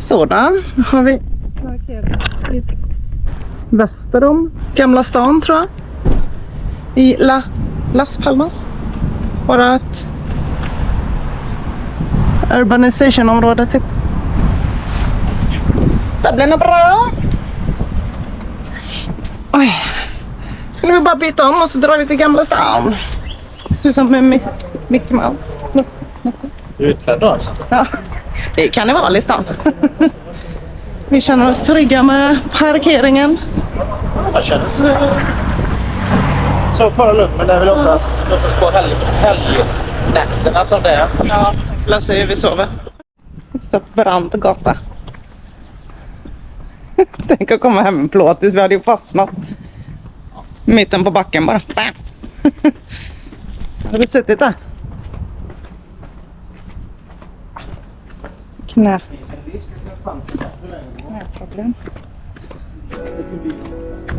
Sådan har vi väster om Gamla stan, tror jag. I Las Palmas. Bara ett urbanization-område typ. Det blir nog bra. Oj. Skulle vi bara byta om och så drar vi till Gamla stan. Ser ut som med Mickey Mouse. Du är utklädd då alltså? Ja, det är karneval i stan. Vi känner oss trygga med parkeringen. Jag känner så förra lugnt, men det är väl oftast på helgnätterna som det är. Ja, Lasse är vi sover. Så brant gata. Tänk att komma hem med plåtis, vi hade ju fastnat. Mitten på backen bara. Har du sett det? Knä. Knäproblem.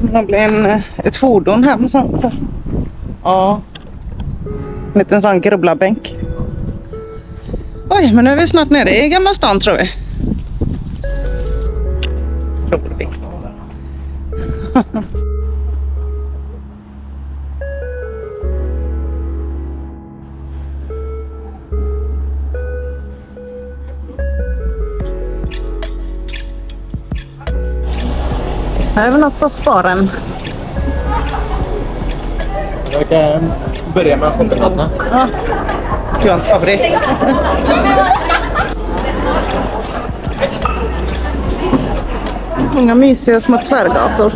Det blir ett fordon här med sånt. Ja. En liten sån grubblarbänk. Oj, men nu är vi snart nere i Gamla stan, tror vi. Här är väl något på sparen. Jag kan börja med chokladen. Ja. Johans favorit. Många mysiga små tvärgator.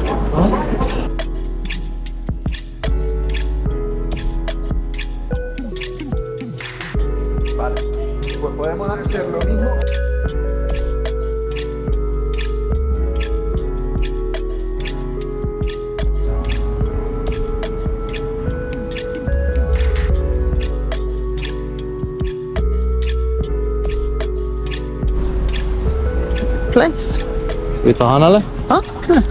Podemos hacer lo mismo. Place. Ska vi ta han eller? Ja, kul.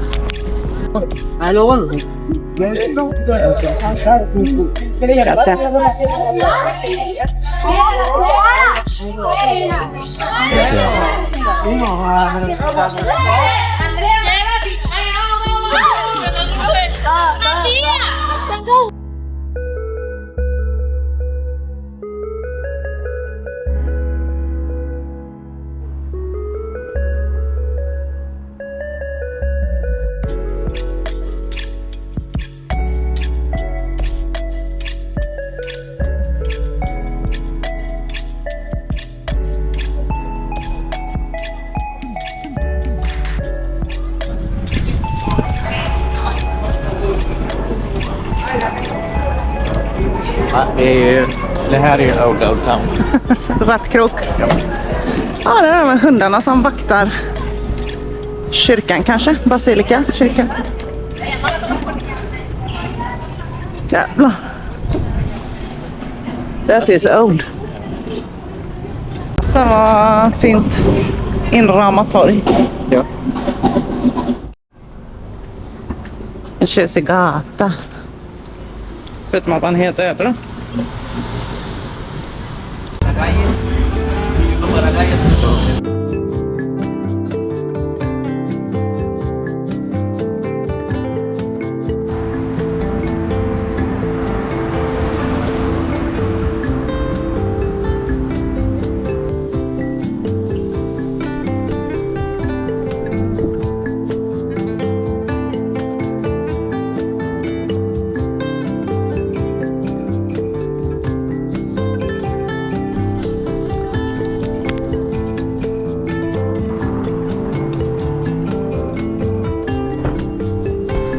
Hallå? Det här är Old Town. Rattkrok. Ja, det är de hundarna som vaktar kyrkan kanske. Basilika, kyrkan. Jävlar. That is old. Så var fint inramat torg. Ja. En tjusig gata. Förutom att man är helt öde då.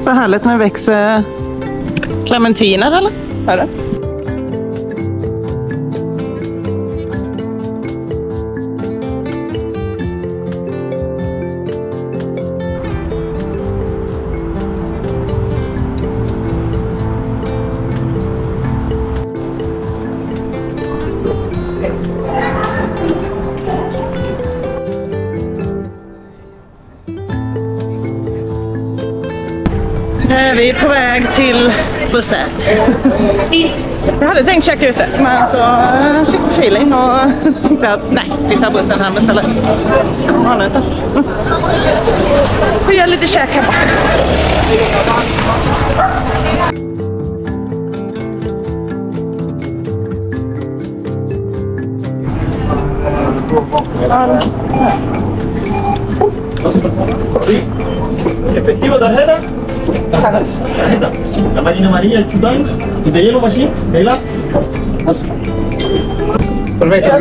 Så härligt när det växer clementiner, eller? Är det? Vi är på väg till bussar. Jag hade tänkt checka ute, men så fick feeling och tänkte att nej, vi tar bussen hem istället. Ja, nu inte. Och gör lite käk hemma. Efectivo, tarjeta. Tarjeta. La máquina amarilla, el chután. ¿Y te llevo machine? ¿De glass? Perfecto.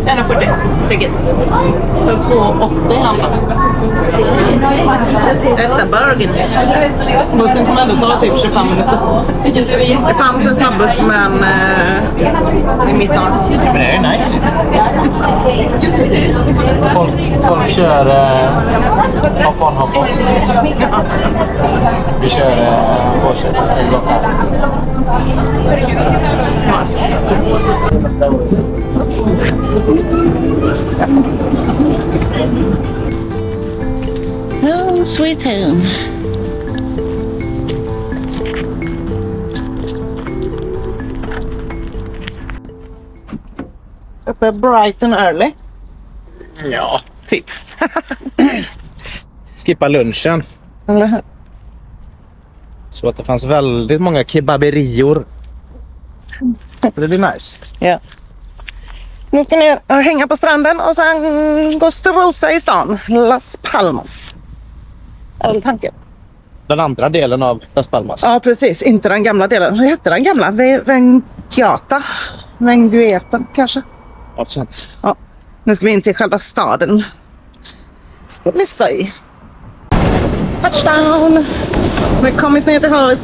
En för det. Vilket? För 2,80 handlar. Detta burgen. Bussen kommer ändå ta typ 25 minuter. Det fanns en snabbuss men vi missade. Men det är ju nice. Folk kör hop on. Vi kör varsitt. Oh, sweet home. Uppe bright and early. Ja, Typ. skippa lunchen. Eller hur? Så att det fanns väldigt många kebaberior. Det blir nice. Ja. Nu ska ni hänga på stranden och sen gå och strosa i stan. Las Palmas. Är väl tanken. Den andra delen av Las Palmas. Ja, precis. Inte den gamla delen. Vad heter den gamla? Vengueta kanske? Något sånt. Ja. Nu ska vi in till själva staden. Ska bli skoj. Touchdown! Vi har kommit ner till havet.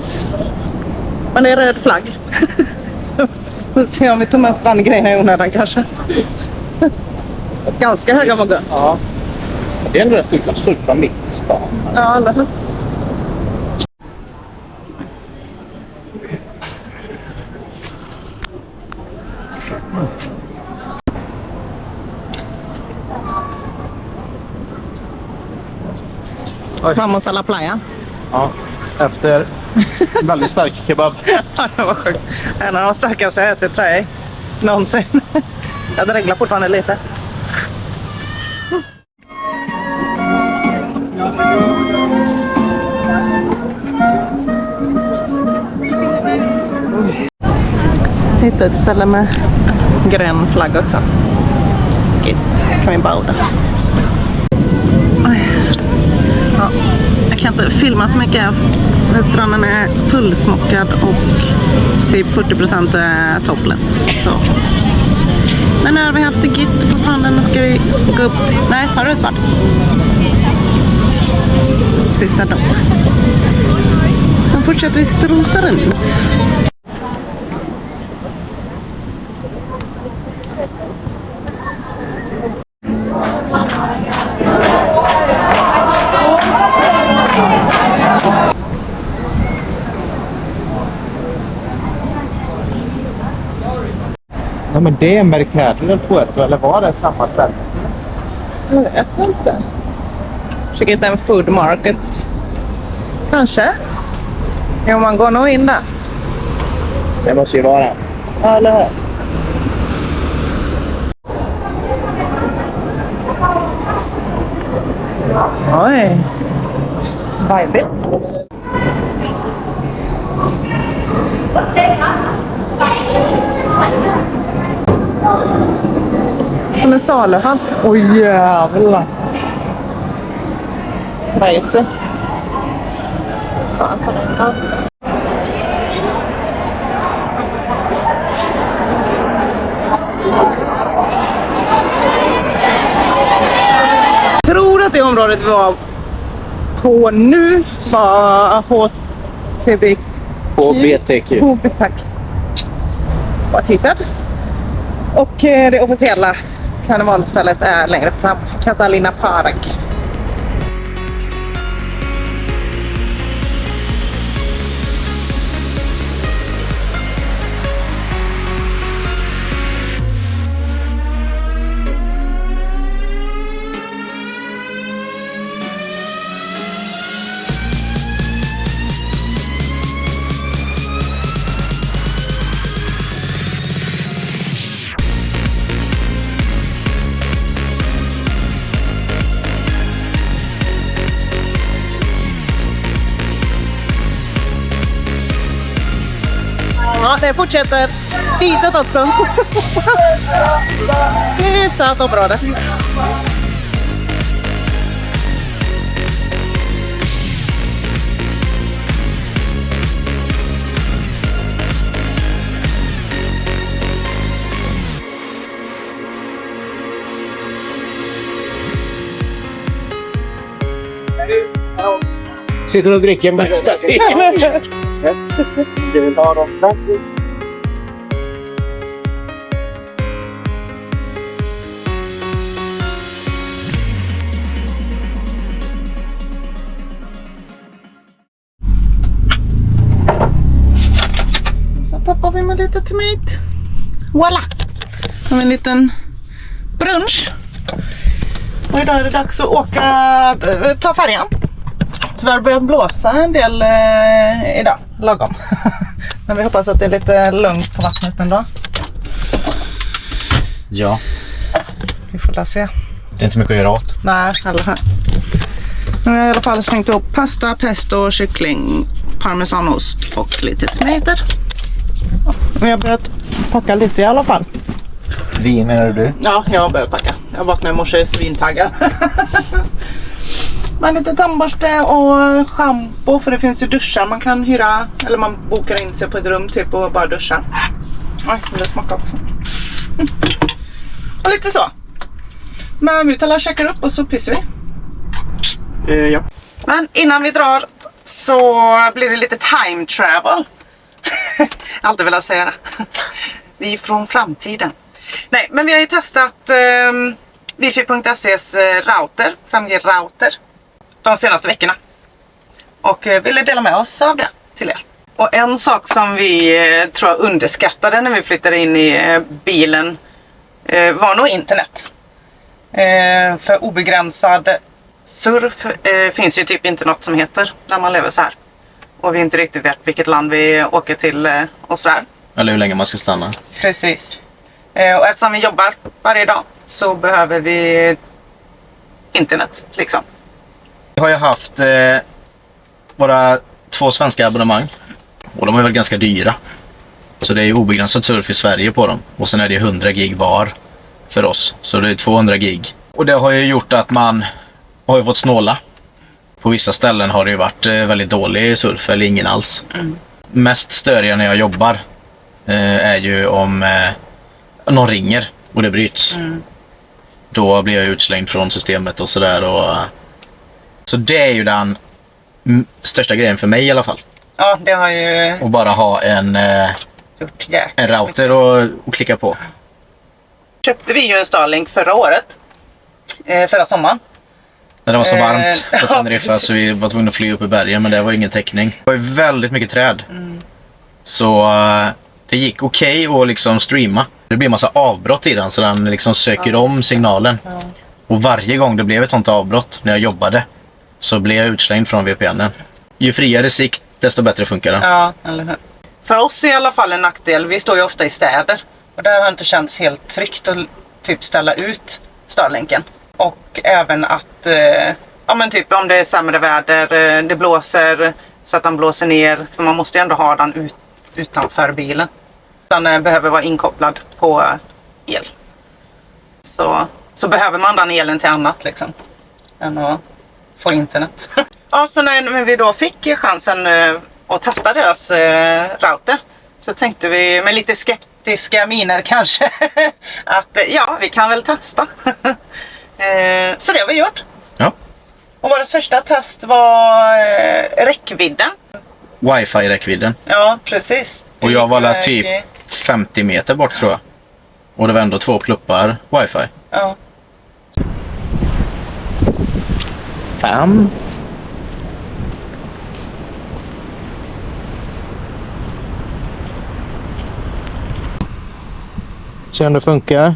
Men det är röd flagg. Vi får se om vi tog med strandgrejerna i onödan kanske. Ganska höga vågor. Ja. Det är ändå rätt sjukt att stå från mitt i stan. Ja, eller hur? Vamos a la playa. Ja. Efter väldigt stark kebab. Ja, det var sjukt. En av de starkaste jag ätit tror jag någonsin. Jag reglar fortfarande lite. Hittade ett ställe med grön flagg också. Git, kan vi bauda. Ja, jag kan inte filma så mycket. Stranden är fullsmockad och typ 40% är topless. Så. Men nu har vi haft det gött på stranden. Nu ska vi gå upp. Nej, tar du ett bad? Sista dag. Sen fortsätter vi strosa runt. Ja, men det är Mercado del Puerto, eller var det samma ställe? Jag vet inte. Försöker hitta en food market. Kanske. Jo, man går nog in där. Det måste ju vara. Ja, eller hur? Oj. Vibigt. Som en saluhall. Oj jävlar. Crazy. Fan på den. Ja. Jag tror att det området vi var på nu var HTBQ. HBTQ. Tack. Vad tissat. Och det officiella karnevalstället är längre fram. Catalina Park. det fortsätter ditåt också. Hyfsat område. Sitter och dricker en bästa. Det vill ha dem. Så tappar vi med lite tomat. Voila! Har vi en liten brunch. Och idag är det dags att åka, ta färjan. Tyvärr börjar blåsa en del idag, lagom. Men vi hoppas att det är lite lugnt på vattnet ändå. Ja, Vi får la se. det är inte mycket att göra åt. Nej, eller hur. Men jag har i alla fall slängt upp pasta, pesto, kyckling, parmesanost och lite tomater. Vi har börjat packa lite i alla fall. Vi menar du? Ja, jag har börjat packa. Jag vaknade i morse svintaggad. Men lite tandborste och shampoo, för det finns ju duschar man kan hyra. Eller man bokar in sig på ett rum typ och bara duscha. Oj, det smakar också. Och lite så. Men vi tar och checkar upp och så pissar vi. Ja. Men innan vi drar så blir det lite time travel. Alltid velat säga det. Vi är från framtiden. Nej, men vi har ju testat Wifi.se's router, 5G-router, de senaste veckorna. Och ville dela med oss av det till er. Och en sak som vi tror jag underskattade när vi flyttade in i bilen var nog internet. För obegränsad surf finns ju typ inte något som heter när man lever så här. Och vi inte riktigt vet vilket land vi åker till och så där. Eller hur länge man ska stanna. Precis. Och eftersom vi jobbar varje dag så behöver vi internet liksom. Vi har ju haft våra 2 svenska abonnemang. Och de är väl ganska dyra. Så det är ju obegränsad surf i Sverige på dem. Och sen är det 100 gig var för oss. Så det är 200 gig. Och det har ju gjort att man har ju fått snåla. På vissa ställen har det ju varit väldigt dålig surf eller ingen alls. Mest störiga när jag jobbar är ju om någon ringer och det bryts. Då blir jag utslängd från systemet och sådär. Så det är ju den största grejen för mig i alla fall. Ja, det har ju Och bara ha en router och klicka på. Köpte vi ju en Starlink förra året. Förra sommaren. När det var så varmt på ja, Teneriffa så vi var tvungna att fly upp i bergen, men det var ingen täckning. Det var ju väldigt mycket träd. Så det gick okej att liksom streama. Det blir en massa avbrott i den så den liksom söker om signalen. Och varje gång det blev ett sånt avbrott när jag jobbade så blev jag utslängd från VPNen. Ju friare sikt desto bättre funkar den. Ja, eller hur? För oss är i alla fall en nackdel. Vi står ju ofta i städer. Och där har det inte känts helt tryggt att typ ställa ut Starlinken. Och även att ja, men typ om det är sämre väder, det blåser så att den blåser ner. För man måste ju ändå ha den utanför bilen. Den behöver vara inkopplad på el. Så behöver man den elen till annat liksom. Än att få internet. Ja, så när vi då fick chansen att testa deras router. Så tänkte vi med lite skeptiska miner kanske. Att ja, vi kan väl testa. Så det har vi gjort. Ja. Och vårt första test var räckvidden. Wifi-räckvidden. Ja, precis. Och jag var där typ 50 meter bort tror jag. Och det var ändå 2 pluppar wifi. Ja. 5. Se om det funkar.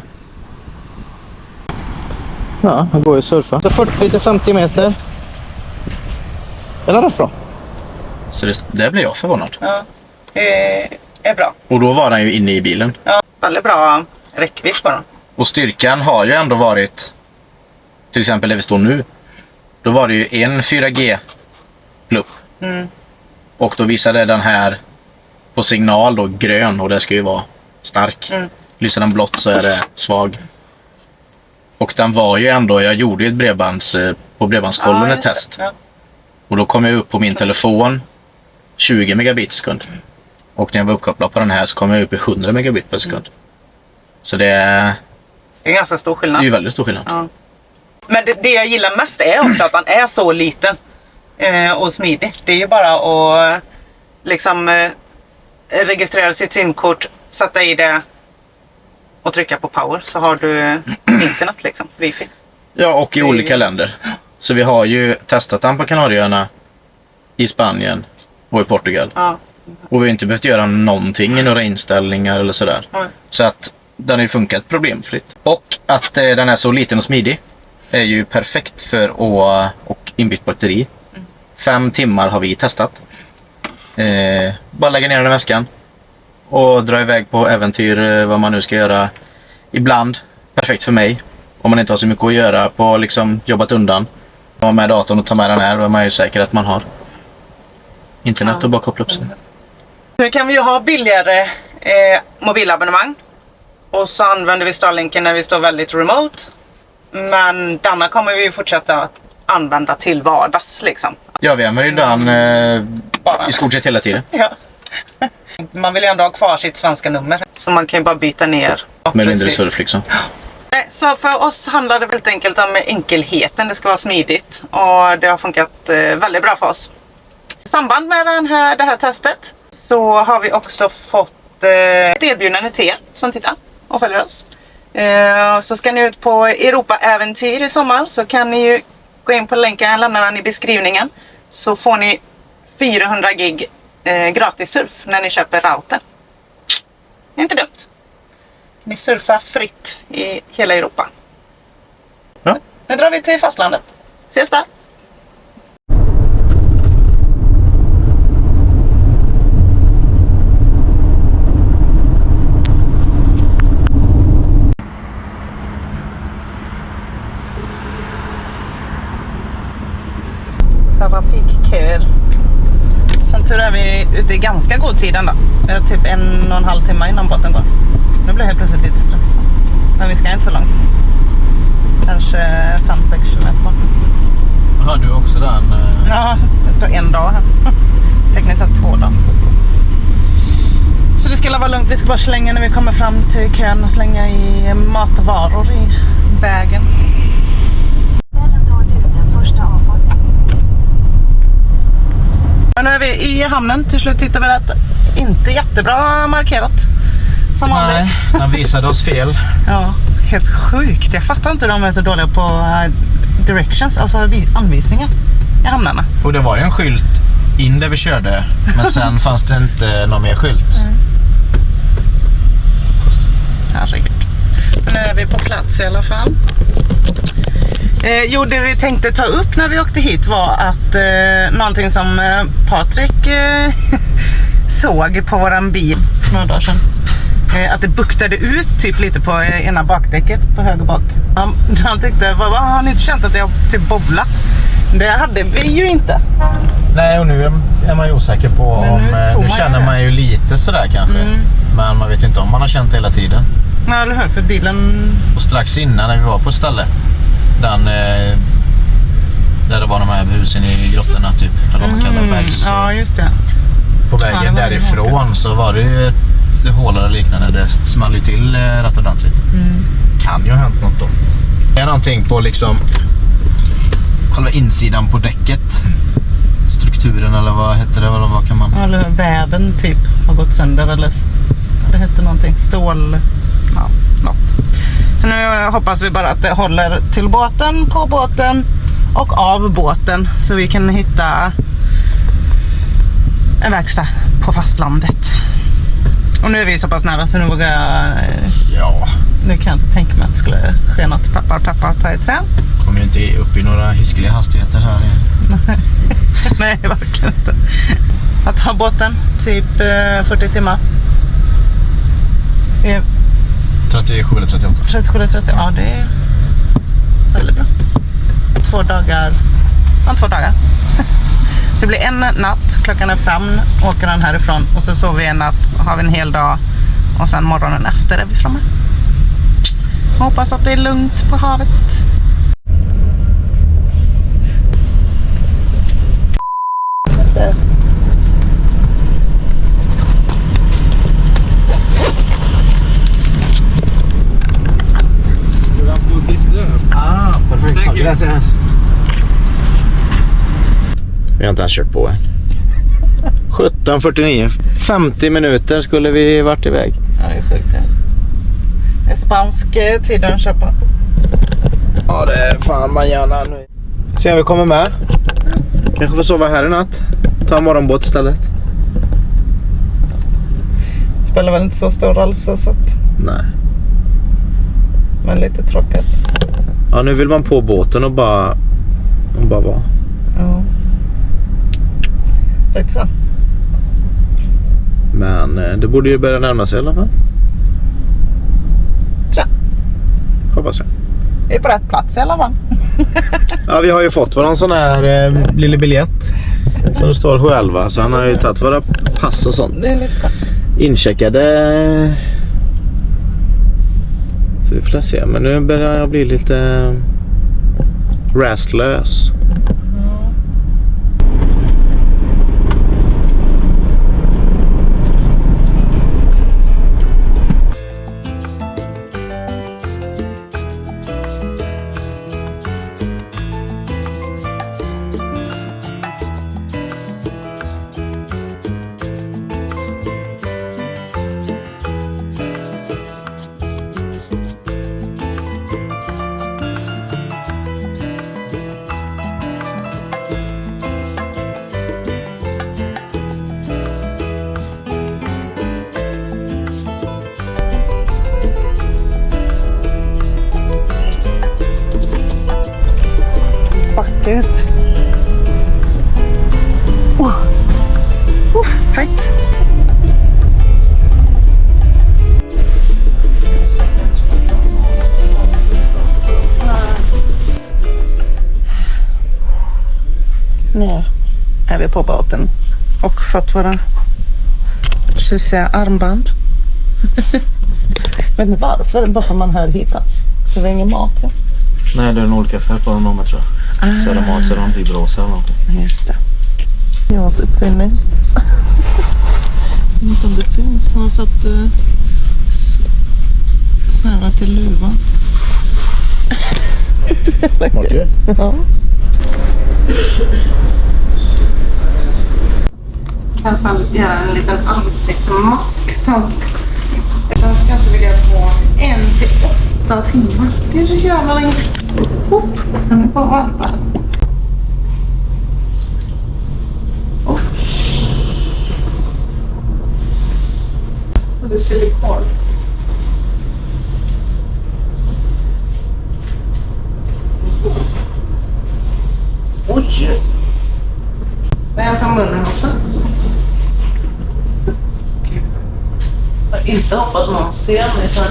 Ja, han går ju surfa. Så 40 till 50 meter. Det är rätt bra. Så det blev jag förvånad. Ja, det är bra. Och då var han ju inne i bilen. Ja, väldigt bra räckvidd på den. Och styrkan har ju ändå varit, till exempel där vi står nu. Då var det ju en 4G-plupp. Och då visade den här på signal då grön och det ska ju vara stark. Lyser den blått så är det svag. Och den var ju ändå, jag gjorde ju ett på bredbandskollen ett test. Ja. Och då kom jag upp på min telefon 20 megabit per sekund. Och när jag var uppkopplad på den här så kom jag upp i 100 megabit per sekund. Så det är ganska stor skillnad. Det är ju väldigt stor skillnad. Ja. Men det jag gillar mest är också att den är så liten och smidig. Det är ju bara att liksom registrera sitt simkort, sätta i det och trycka på power så har du internet liksom, wifi. Ja, och i olika länder. Så vi har ju testat den på Kanarieöarna, i Spanien och i Portugal. Ja. Och vi har inte behövt göra någonting i några inställningar eller sådär. Så att den har ju funkat problemfritt. Och att den är så liten och smidig är ju perfekt för och inbyggt batteri. 5 timmar har vi testat. Bara lägga ner den i väskan och dra iväg på äventyr, vad man nu ska göra. Ibland perfekt för mig om man inte har så mycket att göra på liksom jobbat undan. Ha med datorn och ta med den här, och är man ju säker att man har internet och bara koppla upp sig. Nu kan vi ju ha billigare mobilabonnemang och så använder vi Starlinken när vi står väldigt remote. Men denna kommer vi fortsätta att använda till vardags liksom. Ja, vi använder ju den i stort sett hela tiden. Ja. Man vill ju ändå ha kvar sitt svenska nummer. Så man kan ju bara byta ner. Med mindre surf liksom. Så för oss handlar det väldigt enkelt om enkelheten. Det ska vara smidigt. Och det har funkat väldigt bra för oss. I samband med det här testet så har vi också fått ett erbjudande till er som tittar och följer oss. Så ska ni ut på Europa-äventyr i sommar så kan ni ju gå in på länken, jag lämnar den i beskrivningen. Så får ni 400 gig gratis surf när ni köper routern. Det är inte dumt. Ni surfar fritt i hela Europa. Ja. Nu drar vi till fastlandet. Ses där! Trafikköer. Som tur är vi ute i ganska god tid ändå. Vi har typ 1,5 timme innan båten går. Nu blir jag helt plötsligt lite stressad. Men vi ska inte så långt. Kanske 5-6 kilometer bort. Har du också den? Ja, det står 1 dag här. Tekniskt sett 2 dagar. Så det ska vara lugnt. Vi ska bara slänga när vi kommer fram till kön och slänga i matvaror i vägen. Men nu är vi i hamnen. Till slut hittar vi rätt. Inte jättebra markerat. Som vanligt. Nej, han visade oss fel. Ja, helt sjukt. Jag fattar inte hur de är så dåliga på directions, alltså anvisningar i hamnarna. Och det var ju en skylt in där vi körde, men sen fanns det inte någon mer skylt. Herregud. Men nu är vi på plats i alla fall. Jo, det vi tänkte ta upp när vi åkte hit var att någonting som Patrik såg på våran bil för några dagar sedan. Att det buktade ut typ lite på ena bakdäcket på höger bak. Han tyckte, har ni inte känt att det har typ bobblat? Det hade vi ju inte. Nej, och nu är man ju osäker på om... Nu känner man ju lite sådär kanske. Men man vet ju inte om man har känt hela tiden. Nej, eller hur? För bilen... Och strax innan när vi var på ett ställe. Där det var de här husen i grottorna typ. Eller vad man kallar bergs. Ja, just det. På vägen därifrån så var det ju ett hål eller liknande. Det small ju till rätt ordentligt. Kan ju ha hänt något då. Det är någonting på liksom själva insidan på däcket. Strukturen eller vad heter det? Eller vad kan man... Eller väven typ har gått sönder eller det heter någonting. Stål... Ja, något. Så nu hoppas vi bara att det håller till båten, på båten och av båten. Så vi kan hitta en verkstad på fastlandet. Och nu är vi så pass nära så nu vågar jag... Ja. Nu kan jag inte tänka mig att det skulle ske något peppar ta i trä. Kommer ju inte upp i några hiskeliga hastigheter här. Nej, verkligen inte. Att ha båten typ 40 timmar. 37 eller 38. 37 eller 30, ja det är väldigt bra. 2 dagar. Ja, 2 dagar. Så det blir en natt, klockan är 5, åker den härifrån. Och så sover vi en natt, har vi en hel dag. Och sen morgonen efter är vi framme. Hoppas att det är lugnt på havet. Perfekt. Gracias. Vi har inte ens kört på än. 17:49. 50 minuter skulle vi varit iväg. Ja, det är sjukt. Det är spansk tid att köpa. Ja, det är fan mañana nu. Se om vi kommer med. Kanske får sova här i natt. Ta morgonbåt istället. Spelar väl inte så stor roll så att. Nej. Men lite tråkigt. Ja, nu vill man på båten och bara vara. Ja. Lite så. Men det borde ju börja närma sig i alla fall. Tror jag. Hoppas jag. Vi är på rätt plats i alla fall. Ja, vi har ju fått våran sån här lilla biljett. Som det står 711. Så han har ju tagit våra pass och sånt. Det är lite skönt. Incheckade. Så vi får se. Men nu börjar jag bli lite rastlös. Vackert. Tajt. Nu är vi på båten och fått våra tjusiga armband. Vet ni varför? Bara för man hör hitta. Det var ingen mat. Ja. Nej, det är en olika färg på dem tror jag. Så är det mat så är de typ rosa eller någonting. Just det. Jans uppfinning. Jag vet inte om det syns. Han har satt snära till luvan. Okej. Ja. Jag ska i alla fall göra en liten ansiktsmask. Den ska alltså ligga på 1 till 8 timmar. Det är så jävla länge. Den är på vatten. Det är silikon. Oj! Det är på munnen också. Jag inte hoppas någon ser mig så här.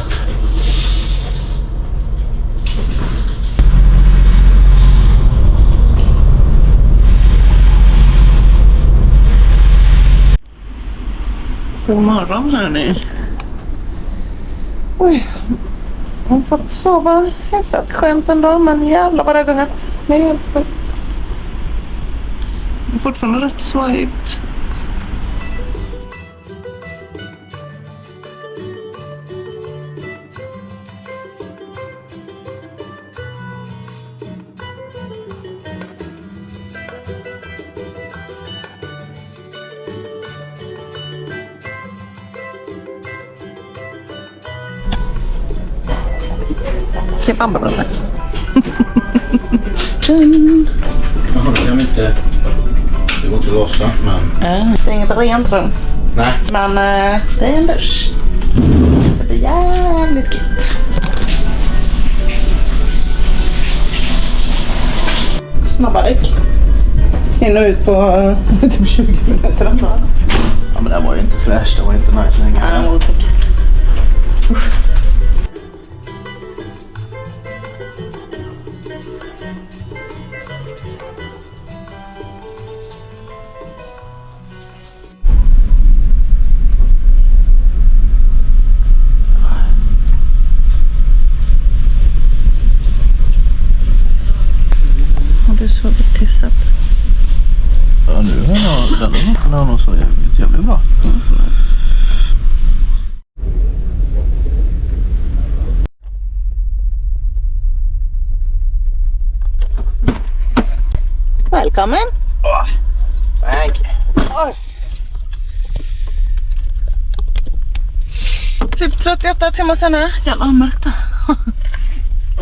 God morgon hörni. Oj. Jag har fått sova hyfsat skönt ändå, men jävlar vad det har gått. Det är helt sjukt. Det är fortfarande rätt svajigt. Kebabrulle. Det går inte att låsa, men... Det är inget rent rum. Nej. Men det är en dusch. Det ska bli jävligt gött. Snabba däck. In och ut på typ 20 minuter ändå. Ja, men det var ju inte fräscht. Det var inte nice längre. Nej, det var otäckt. sovit hyfsat. Ja, nu har den natten har nog så jävligt bra. Välkommen! Thank you. Typ 38 timmar senare. Jävla mörkt där.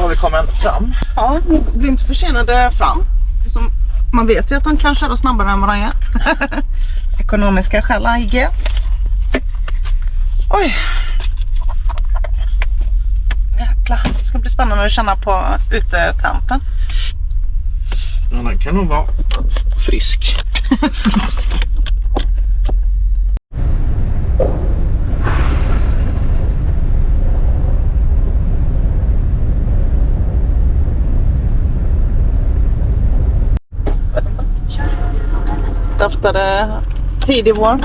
Har vi kommit fram? Ja, ni blir inte försenade fram. Som, man vet ju att de kan köra snabbare än vad de gör. Ekonomiska skäl, I guess. Oj. Jäklar, det ska bli spännande att känna på utetampen. Ja, den kan nog vara frisk. Frisk. Doftade tidig vår.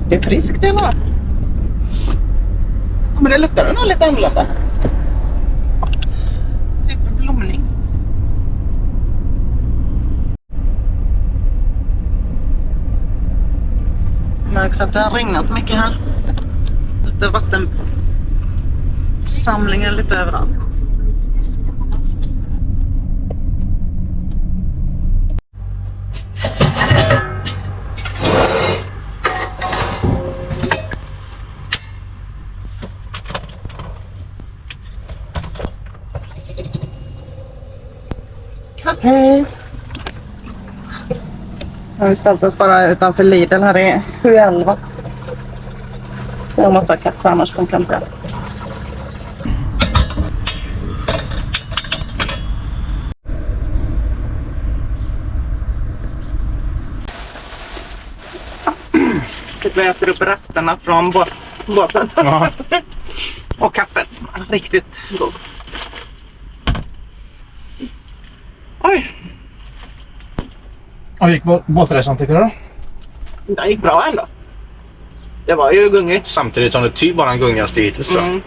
Det är friskt det är. Men det luktar nog lite annorlunda. Typ blomning. Märks att det har regnat mycket här. Lite vattensamlingar lite överallt. Kaffe! Vi ställt oss bara utanför Lidl här i 7:11. Jag måste ha kaffe annars funkar inte. Så vi äter upp resterna från båten. Ja. Och kaffet. Riktigt god. Oj! Och gick båtresan tycker du då? Det gick bra ändå. Det var ju gungigt. Samtidigt som det typ var den gungigaste hittills tror jag.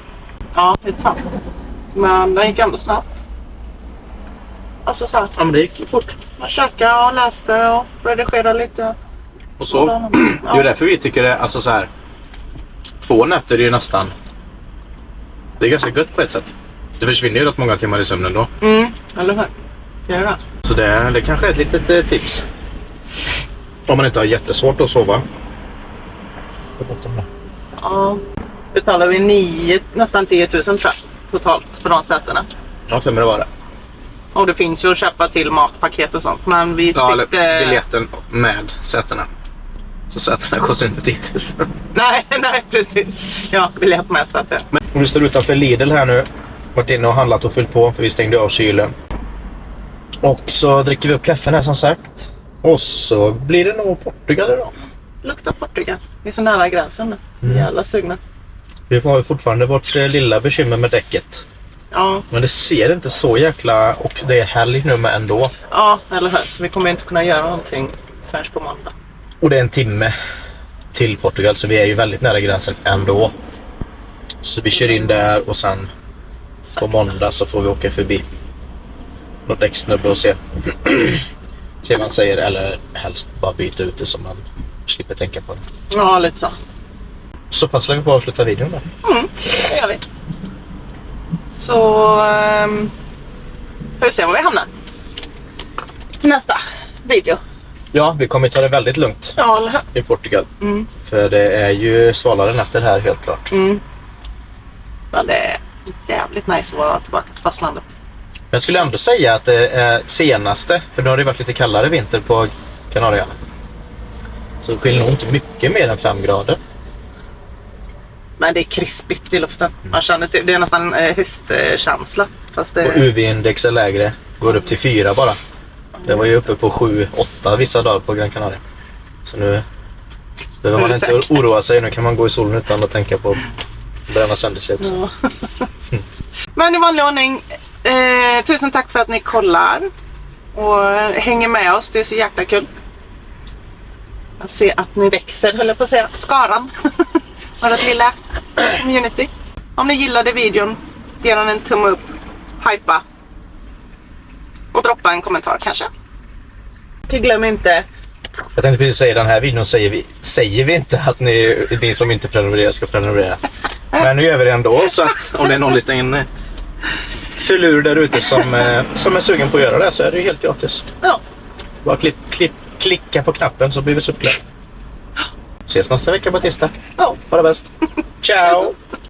Ja, lite sant. Men det gick ändå snabbt. Alltså så här. Ja, men det gick fort. Jag käkade och läste och redigerade lite. Och så. Det är ju därför vi tycker det, alltså så här. 2 nätter är ju nästan. Det är ganska gött på ett sätt. Det försvinner ju rätt många timmar i sömnen då. Eller hur? Det är det. Så det kanske är ett litet tips. Om man inte har jättesvårt att sova. Ja. Betalar vi nästan 10 000 tror jag, totalt för de sätena. Ja, 5 var det. Och det finns ju att köpa till matpaket och sånt. Men vi Ja, tyckte... eller biljetten med sätena. Så sätena kostar inte 10 000. Nej, precis. Ja, biljett med säte. Men vi står utanför Lidl här nu. Varit inne och handlat och fyllt på för vi stängde av kylen. Och så dricker vi upp kaffen här som sagt. Och så blir det nog Portugal idag. Luktar Portugal. Vi är så nära gränsen nu. Jävla sugna. Vi har ju fortfarande vårt lilla bekymmer med däcket. Ja. Men det ser inte så jäkla... Och det är helg nu med ändå. Ja, eller hur? Så vi kommer inte kunna göra någonting förrän på måndag. Och det är en timme till Portugal så vi är ju väldigt nära gränsen ändå. Så vi kör in där och sen på måndag så får vi åka förbi något däcksnubbe och se vad han säger eller helst bara byta ut det så man slipper tänka på det. Ja, lite så. Så passar vi på att avsluta videon då. Det gör vi. Så får vi se var vi hamnar. Nästa video. Ja, vi kommer ta det väldigt lugnt Ja, eller hur? i Portugal. För det är ju svalare nätter här helt klart. Men det är jävligt nice att vara tillbaka på fastlandet. Jag skulle ändå säga att det är senaste, för nu har det varit lite kallare vinter på Kanarieöarna. Så det skiljer nog inte mycket mer än 5 grader. Nej, det är krispigt i luften. Man känner det är nästan höstkänsla. Fast det... Och UV-index är lägre, går upp till 4 bara. Det var ju uppe på 7-8 vissa dagar på Gran Canaria. Så nu behöver man inte oroa sig, nu kan man gå i solen utan att tänka på att bränna sönder sig också. Ja. Men i vanlig ordning, tusen tack för att ni kollar och hänger med oss, det är så jäkla kul. Jag ser att ni växer, höll jag på att säga, skaran. Vårt lilla community. Om ni gillade videon, ge den en tumme upp hypa. Och droppa en kommentar kanske. Glöm inte. Jag tänkte precis säga, den här videon säger vi inte att ni som inte prenumererar ska prenumerera. Men nu gör vi det ändå, så att om det är någon liten filur där ute som är sugen på att göra det, så är det ju helt gratis. Ja. Bara klicka på knappen så blir vi så glada. Ses nästa vecka på tisdag. Ja. Ha det bäst. Ciao!